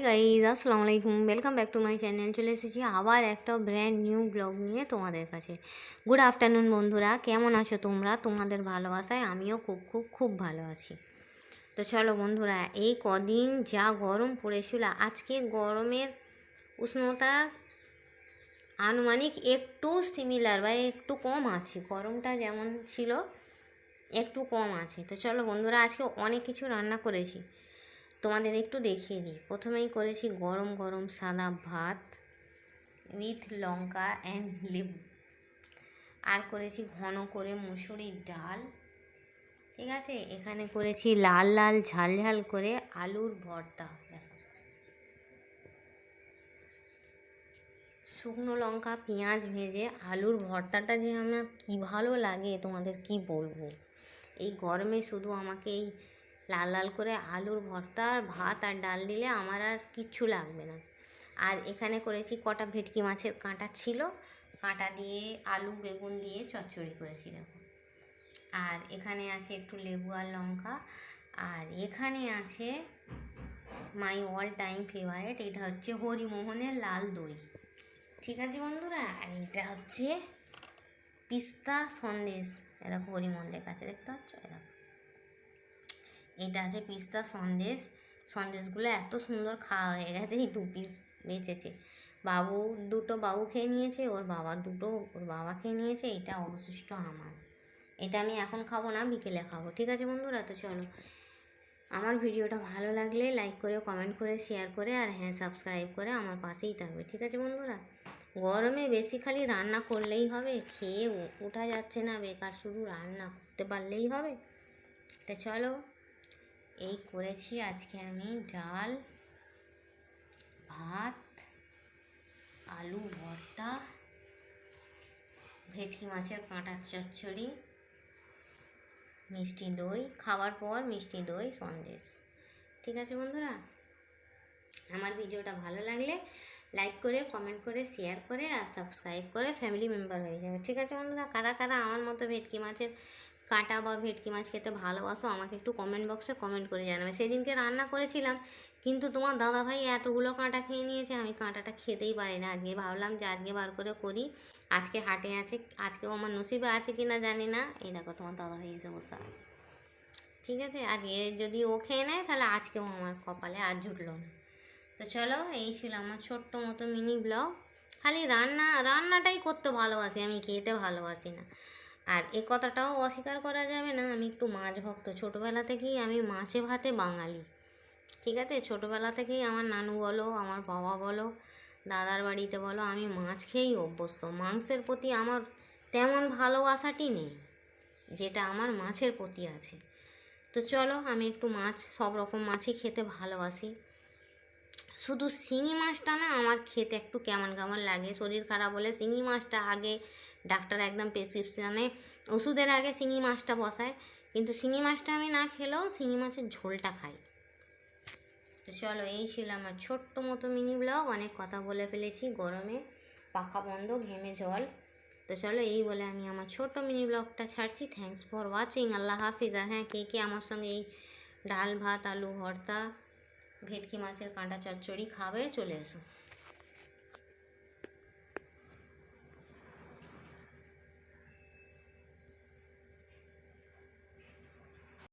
Guys, আসসালামু আলাইকুম। Welcome back to my channel. চলে এসেছি আবার একটা ব্র্যান্ড নিউ ব্লগ নিয়ে তোমাদের কাছে। গুড আফটারনুন বন্ধুরা, কেমন আছো তোমরা? তোমাদের ভালোবাসায় আমিও খুব খুব খুব ভালো আছি। তো চলো বন্ধুরা, এই কদিন যা গরম পড়েছিল, আজকে গরমের উষ্ণতা আনুমানিক একটু সিমিলার বা একটু কম আছে। গরমটা যেমন ছিল একটু কম আছে। তো চলো বন্ধুরা, আজকে অনেক কিছু রান্না করেছি, তোমাদের একটু দেখিয়ে দিই। প্রথমেই করেছি গরম গরম সাদা ভাত উইথ লঙ্কা অ্যান্ড লেবু, আর করেছি ঘন করে মুসুরির ডাল। ঠিক আছে, এখানে করেছি লাল লাল ঝাল ঝাল করে আলুর ভর্তা। দেখো, শুকনো লঙ্কা পেঁয়াজ ভেজে আলুর ভর্তাটা যে আমার কী ভালো লাগে তোমাদের কি বলবো। এই গরমে শুধু আমাকে এই লাল লাল করে আলুর ভর্তা আর ভাত আর ডাল দিলে আমার আর কিচ্ছু লাগবে না। আর এখানে করেছি কটা ভেটকি মাছের কাঁটা ছিল, কাঁটা দিয়ে আলু বেগুন দিয়ে চচ্চড়ি করেছি দেখো। আর এখানে আছে একটু লেবু আর লঙ্কা। আর এখানে আছে মাই অল টাইম ফেভারিট, এটা হচ্ছে হরিমোহনের লাল দই। ঠিক আছে বন্ধুরা, আর এটা হচ্ছে পিস্তা সন্দেশ। এরকম হরিমোহন লেখা আছে, দেখতে পাচ্ছ? এরকম এটা আছে পিস্তা সন্দেশ। সন্দেশগুলো এত সুন্দর খাওয়া হয়ে গেছে, এই 2 পিস বেঁচেছে। বাবু দুটো বাবু খেয়ে নিয়েছে, ওর বাবা দুটো ওর বাবা খেয়ে নিয়েছে, এটা অবশিষ্ট আমার। এটা আমি এখন খাবো না, বিকেলে খাবো। ঠিক আছে বন্ধুরা, তো চলো, আমার ভিডিওটা ভালো লাগলে লাইক করে কমেন্ট করে শেয়ার করে আর হ্যাঁ সাবস্ক্রাইব করে আমার পাশেই থাকবে। ঠিক আছে বন্ধুরা, গরমে বেশি খালি রান্না করলেই হবে, খেয়ে ওঠা যাচ্ছে না বেকার, শুধু রান্না করতে পারলেই হবে। তো চলো, এই করেছি আজকে আমি ডাল ভাত আলু ভর্তা ভেটকি মাছের কাঁটার চচ্চড়ি মিষ্টি দই, খাওয়ার পর মিষ্টি দই সন্দেশ। ঠিক আছে বন্ধুরা, আমার ভিডিওটা ভালো লাগলে লাইক করে কমেন্ট করে শেয়ার করে আর সাবস্ক্রাইব করে ফ্যামিলি মেম্বার হয়ে যাবে। ঠিক আছে বন্ধুরা, কারা কারা আমার মতো ভেটকি মাছের কাঁটা বা ভেটকি মাছ খেতে ভালোবাসো আমাকে একটু কমেন্ট বক্সে কমেন্ট করে জানাবে। সেদিনকে রান্না করেছিলাম, কিন্তু তোমার দাদাভাই এতগুলো কাঁটা খেয়ে নিয়েছে, আমি কাঁটাটা খেতেই পারি না। আজকে ভাবলাম যে আজকে বার করে করি, আজকে হাটে আছে, আজকেও আমার নসিবে আছে কি না জানি না। এই দেখো তোমার দাদাভাই এসে বসে আছে। ঠিক আছে, আজকে যদি ও খেয়ে নেয় তাহলে আজকেও আমার কপালে আর জুটলো না। তো চলো, এই ছিল আমার ছোট্ট মতো মিনি ব্লগ। খালি রান্নাটাই করতে ভালোবাসি, আমি খেতে ভালোবাসি না। আর এ কথাটাও অস্বীকার করা যাবে না, আমি একটু মাছ ভক্ত। ছোটোবেলা থেকেই আমি মাছে ভাতে বাঙালি। ঠিক আছে, ছোটোবেলা থেকেই আমার নানু বলো, আমার বাবা বলো, দাদার বাড়িতে বলো, আমি মাছ খেয়েই অভ্যস্ত। মাংসের প্রতি আমার তেমন ভালোবাসাটি নেই যেটা আমার মাছের প্রতি আছে। তো চলো, আমি একটু মাছ, সব রকম মাছই খেতে ভালোবাসি। শুধু শিঙি মাছটা না আমার খেতে একটু কেমন কেমন লাগে, শরীর খারাপ হলে শিঙি মাছটা আগে ডাক্তার একদম প্রেসক্রিপশানে ওষুধের আগে শিঙি মাছটা বসায়, কিন্তু শিঙি মাছটা আমি না খেলেও শিঙি মাছের ঝোলটা খাই। তো চলো, এই ছিল আমার ছোট্ট মতো মিনি ব্লগ। অনেক কথা বলে ফেলেছি, গরমে পাখা বন্ধ, ঘেমে জল। তো চলো, এই বলে আমি আমার ছোট্ট মিনি ব্লগটা ছাড়ছি। থ্যাংকস ফর ওয়াচিং, আল্লাহ হাফিজ। আর হ্যাঁ, কে কে আমার সঙ্গে এই ডাল ভাত আলু ভর্তা ভেটকি মাছের কাঁটা চচ্চড়ি খাবে চলে এসো।